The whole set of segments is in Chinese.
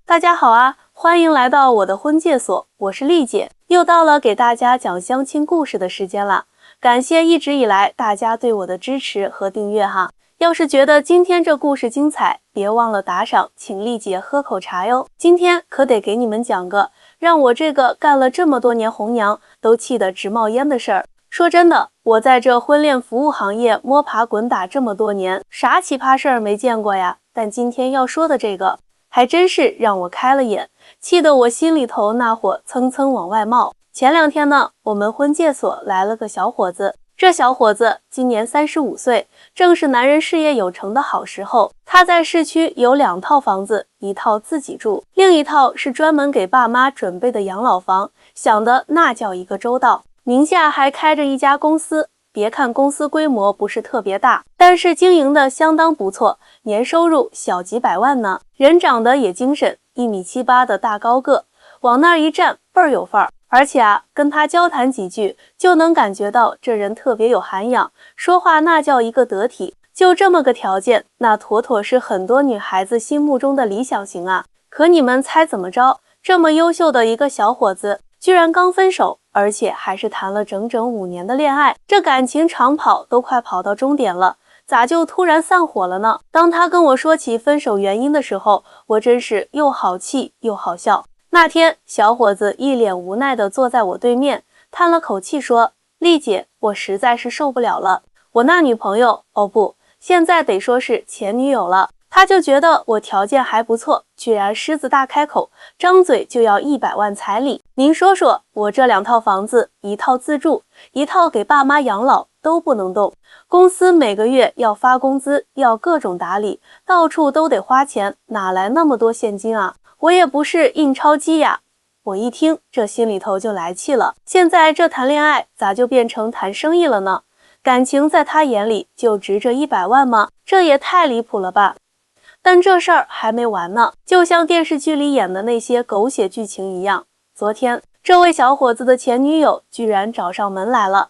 大家好啊，欢迎来到我的婚介所，我是丽姐，又到了给大家讲相亲故事的时间了。感谢一直以来大家对我的支持和订阅哈。要是觉得今天这故事精彩，别忘了打赏，请丽姐喝口茶哟。今天可得给你们讲个让我这个干了这么多年红娘都气得直冒烟的事儿。说真的，我在这婚恋服务行业摸爬滚打这么多年，啥奇葩事儿没见过呀？但今天要说的这个还真是让我开了眼，气得我心里头那火蹭蹭往外冒。前两天呢，我们婚介所来了个小伙子，这小伙子今年35岁，正是男人事业有成的好时候。他在市区有2套房子，一套自己住，另一套是专门给爸妈准备的养老房，想的那叫一个周到。名下还开着一家公司，别看公司规模不是特别大，但是经营的相当不错，年收入小几百万呢。人长得也精神，1.78米的大高个，往那儿一站倍儿有范儿。而且啊，跟他交谈几句就能感觉到这人特别有涵养，说话那叫一个得体。就这么个条件，那妥妥是很多女孩子心目中的理想型啊。可你们猜怎么着？这么优秀的一个小伙子居然刚分手，而且还是谈了整整5年的恋爱，这感情长跑都快跑到终点了，咋就突然散伙了呢？当他跟我说起分手原因的时候，我真是又好气又好笑。那天小伙子一脸无奈地坐在我对面，叹了口气说：丽姐，我实在是受不了了，我那女朋友，哦不，现在得说是前女友了，他就觉得我条件还不错，居然狮子大开口，张嘴就要100万彩礼。您说说，我这2套房子，一套自住，一套给爸妈养老，都不能动。公司每个月要发工资，要各种打理，到处都得花钱，哪来那么多现金啊？我也不是印钞机呀。我一听，这心里头就来气了。现在这谈恋爱咋就变成谈生意了呢？感情在他眼里就值这100万吗？这也太离谱了吧。但这事儿还没完呢，就像电视剧里演的那些狗血剧情一样。昨天，这位小伙子的前女友居然找上门来了。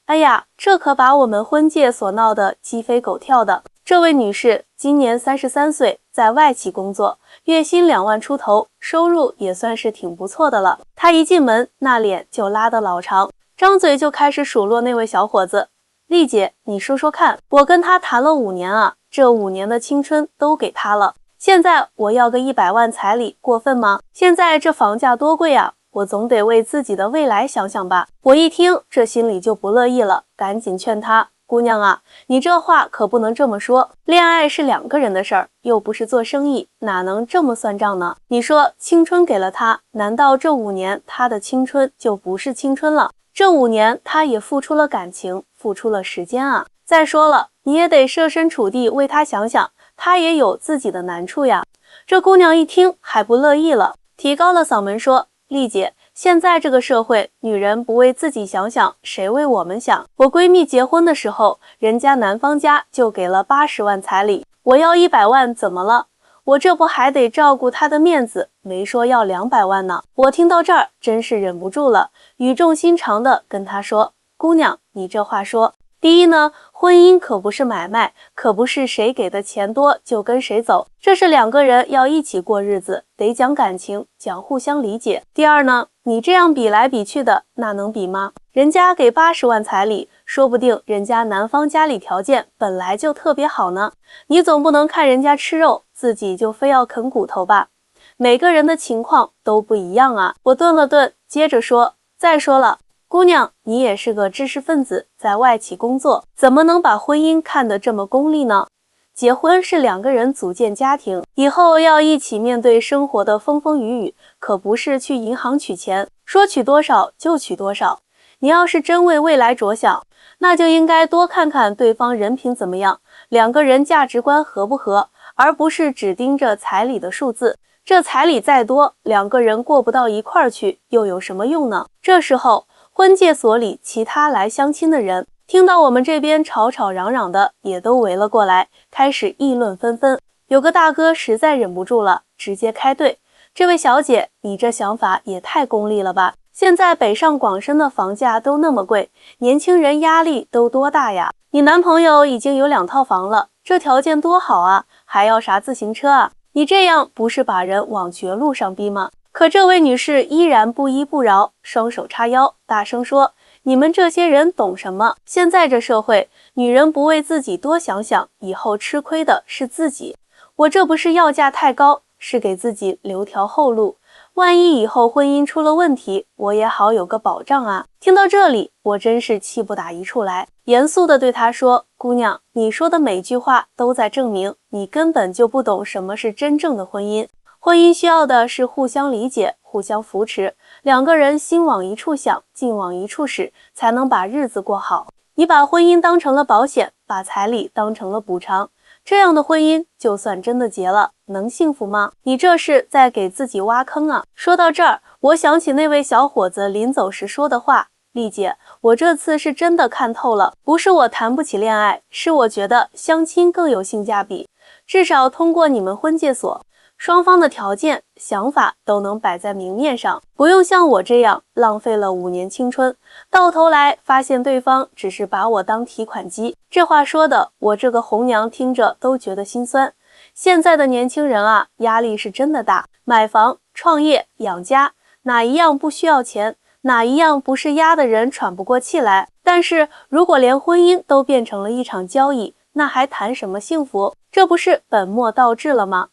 哎呀，这可把我们婚介所闹得鸡飞狗跳的。这位女士今年33岁，在外企工作，月薪2万出头，收入也算是挺不错的了。她一进门，那脸就拉得老长，张嘴就开始数落那位小伙子：丽姐，你说说看，我跟他谈了5年啊，这5年的青春都给他了，现在我要个100万彩礼，过分吗？现在这房价多贵啊，我总得为自己的未来想想吧。我一听，这心里就不乐意了，赶紧劝他：姑娘啊，你这话可不能这么说，恋爱是2个人的事儿，又不是做生意，哪能这么算账呢？你说青春给了他，难道这5年他的青春就不是青春了？这5年他也付出了感情，付出了时间啊。再说了，你也得设身处地为他想想，他也有自己的难处呀。这姑娘一听还不乐意了，提高了嗓门说：丽姐，现在这个社会，女人不为自己想想，谁为我们想？我闺蜜结婚的时候，人家男方家就给了80万彩礼，我要100万怎么了？我这不还得照顾她的面子，没说要200万呢。我听到这儿真是忍不住了，语重心长地跟她说：姑娘，你这话说，第一呢，婚姻可不是买卖，可不是谁给的钱多就跟谁走，这是2个人要一起过日子，得讲感情，讲互相理解。第二呢，你这样比来比去的，那能比吗？人家给80万彩礼，说不定人家男方家里条件本来就特别好呢，你总不能看人家吃肉，自己就非要啃骨头吧？每个人的情况都不一样啊。我顿了顿，接着说，再说了，姑娘，你也是个知识分子，在外企工作，怎么能把婚姻看得这么功利呢？结婚是2个人组建家庭，以后要一起面对生活的风风雨雨，可不是去银行取钱，说取多少就取多少。你要是真为未来着想，那就应该多看看对方人品怎么样，2个人价值观合不合，而不是只盯着彩礼的数字。这彩礼再多，2个人过不到一块儿去，又有什么用呢？这时候，婚介所里其他来相亲的人听到我们这边吵吵嚷嚷的，也都围了过来，开始议论纷纷。有个大哥实在忍不住了，直接开队：这位小姐，你这想法也太功利了吧？现在北上广深的房价都那么贵，年轻人压力都多大呀？你男朋友已经有2套房了，这条件多好啊，还要啥自行车啊？你这样不是把人往绝路上逼吗？可这位女士依然不依不饶，双手叉腰，大声说：你们这些人懂什么？现在这社会，女人不为自己多想想，以后吃亏的是自己。我这不是要价太高，是给自己留条后路。万一以后婚姻出了问题，我也好有个保障啊。听到这里，我真是气不打一处来，严肃地对她说：姑娘，你说的每句话都在证明你根本就不懂什么是真正的婚姻。婚姻需要的是互相理解，互相扶持，两个人心往一处想，劲往一处使，才能把日子过好。你把婚姻当成了保险，把彩礼当成了补偿，这样的婚姻就算真的结了，能幸福吗？你这是在给自己挖坑啊！说到这儿，我想起那位小伙子临走时说的话：丽姐，我这次是真的看透了，不是我谈不起恋爱，是我觉得相亲更有性价比，至少通过你们婚介所，双方的条件、想法都能摆在明面上，不用像我这样浪费了5年青春，到头来发现对方只是把我当提款机。这话说的，我这个红娘听着都觉得心酸。现在的年轻人啊，压力是真的大，买房、创业、养家，哪一样不需要钱？哪一样不是压得人喘不过气来？但是如果连婚姻都变成了一场交易，那还谈什么幸福？这不是本末倒置了吗？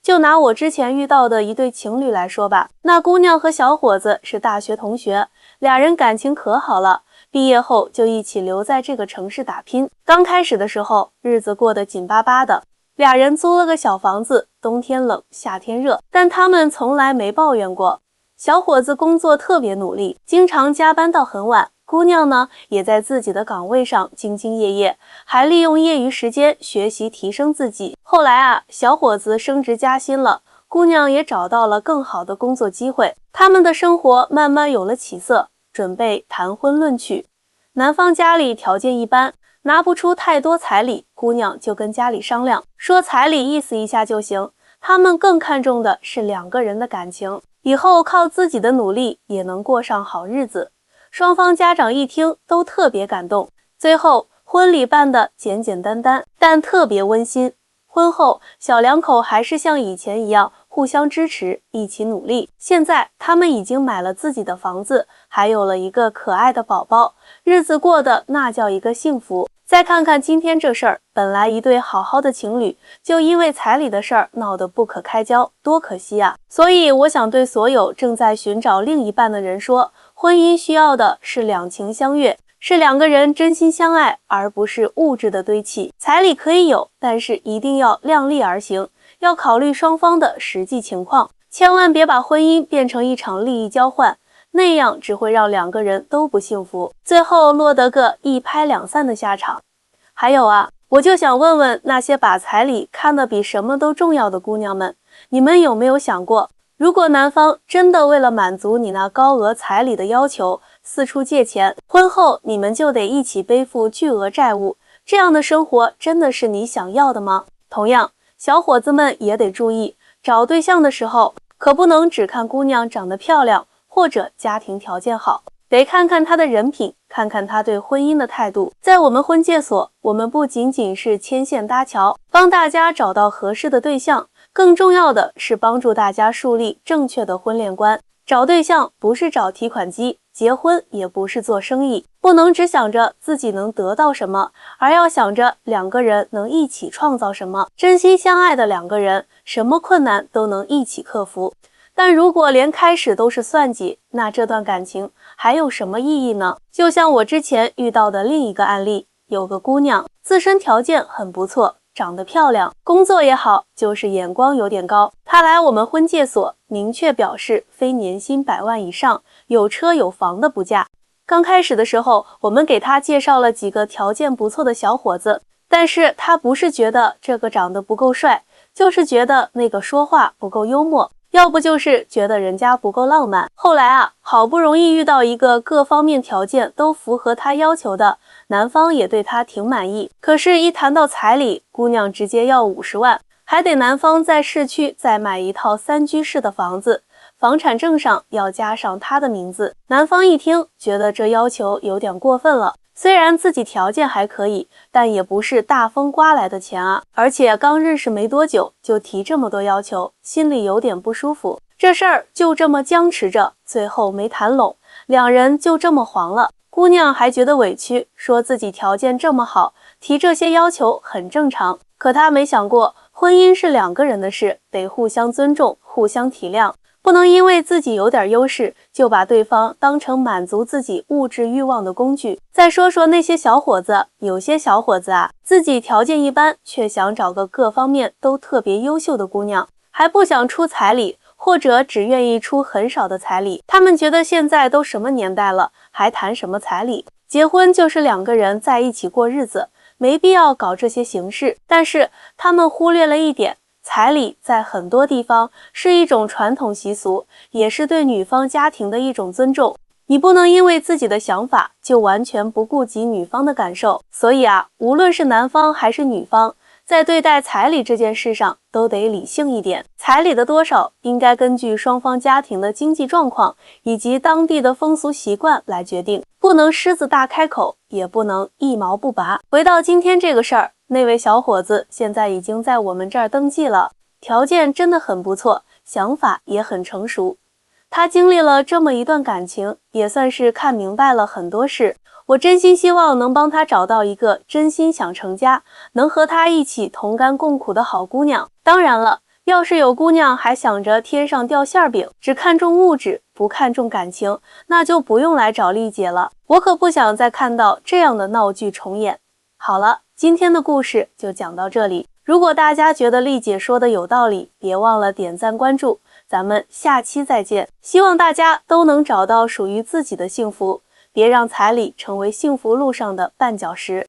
就拿我之前遇到的一对情侣来说吧，那姑娘和小伙子是大学同学，俩人感情可好了，毕业后就一起留在这个城市打拼。刚开始的时候，日子过得紧巴巴的，俩人租了个小房子，冬天冷，夏天热，但他们从来没抱怨过。小伙子工作特别努力，经常加班到很晚，姑娘呢也在自己的岗位上兢兢业业，还利用业余时间学习提升自己。后来啊，小伙子升职加薪了，姑娘也找到了更好的工作机会，他们的生活慢慢有了起色，准备谈婚论娶。男方家里条件一般，拿不出太多彩礼，姑娘就跟家里商量，说彩礼意思一下就行，他们更看重的是两个人的感情，以后靠自己的努力也能过上好日子。双方家长一听都特别感动，最后婚礼办得简简单单，但特别温馨。婚后小两口还是像以前一样互相支持，一起努力。现在他们已经买了自己的房子，还有了一个可爱的宝宝，日子过得那叫一个幸福。再看看今天这事儿，本来一对好好的情侣，就因为彩礼的事儿闹得不可开交，多可惜啊！所以我想对所有正在寻找另一半的人说，婚姻需要的是两情相悦，是两个人真心相爱，而不是物质的堆砌。彩礼可以有，但是一定要量力而行，要考虑双方的实际情况，千万别把婚姻变成一场利益交换，那样只会让两个人都不幸福，最后落得个一拍两散的下场。还有啊，我就想问问那些把彩礼看得比什么都重要的姑娘们，你们有没有想过，如果男方真的为了满足你那高额彩礼的要求，四处借钱，婚后你们就得一起背负巨额债务，这样的生活真的是你想要的吗？同样，小伙子们也得注意，找对象的时候可不能只看姑娘长得漂亮或者家庭条件好，得看看她的人品，看看她对婚姻的态度。在我们婚介所，我们不仅仅是牵线搭桥，帮大家找到合适的对象，更重要的是帮助大家树立正确的婚恋观。找对象不是找提款机，结婚也不是做生意，不能只想着自己能得到什么，而要想着两个人能一起创造什么。真心相爱的两个人，什么困难都能一起克服。但如果连开始都是算计，那这段感情还有什么意义呢？就像我之前遇到的另一个案例，有个姑娘自身条件很不错，长得漂亮，工作也好，就是眼光有点高。她来我们婚介所，明确表示非年薪100万以上，有车有房的不嫁。刚开始的时候，我们给她介绍了几个条件不错的小伙子，但是她不是觉得这个长得不够帅，就是觉得那个说话不够幽默，要不就是觉得人家不够浪漫。后来啊，好不容易遇到一个各方面条件都符合她要求的，男方也对她挺满意，可是一谈到彩礼，姑娘直接要50万，还得男方在市区再买一套3居室的房子，房产证上要加上她的名字。男方一听，觉得这要求有点过分了，虽然自己条件还可以，但也不是大风刮来的钱啊，而且刚认识没多久就提这么多要求，心里有点不舒服。这事儿就这么僵持着，最后没谈拢，两人就这么黄了。姑娘还觉得委屈，说自己条件这么好，提这些要求很正常。可她没想过，婚姻是两个人的事，得互相尊重，互相体谅。不能因为自己有点优势，就把对方当成满足自己物质欲望的工具。再说说那些小伙子，有些小伙子啊，自己条件一般，却想找个各方面都特别优秀的姑娘，还不想出彩礼，或者只愿意出很少的彩礼。他们觉得现在都什么年代了，还谈什么彩礼？结婚就是两个人在一起过日子，没必要搞这些形式。但是他们忽略了一点，彩礼在很多地方是一种传统习俗，也是对女方家庭的一种尊重。你不能因为自己的想法就完全不顾及女方的感受。所以啊，无论是男方还是女方，在对待彩礼这件事上都得理性一点。彩礼的多少应该根据双方家庭的经济状况以及当地的风俗习惯来决定，不能狮子大开口，也不能一毛不拔。回到今天这个事儿，那位小伙子现在已经在我们这儿登记了，条件真的很不错，想法也很成熟。他经历了这么一段感情，也算是看明白了很多事。我真心希望能帮他找到一个真心想成家，能和他一起同甘共苦的好姑娘。当然了，要是有姑娘还想着天上掉馅饼，只看重物质，不看重感情，那就不用来找丽姐了。我可不想再看到这样的闹剧重演。好了，今天的故事就讲到这里。如果大家觉得丽姐说的有道理，别忘了点赞关注。咱们下期再见。希望大家都能找到属于自己的幸福，别让彩礼成为幸福路上的绊脚石。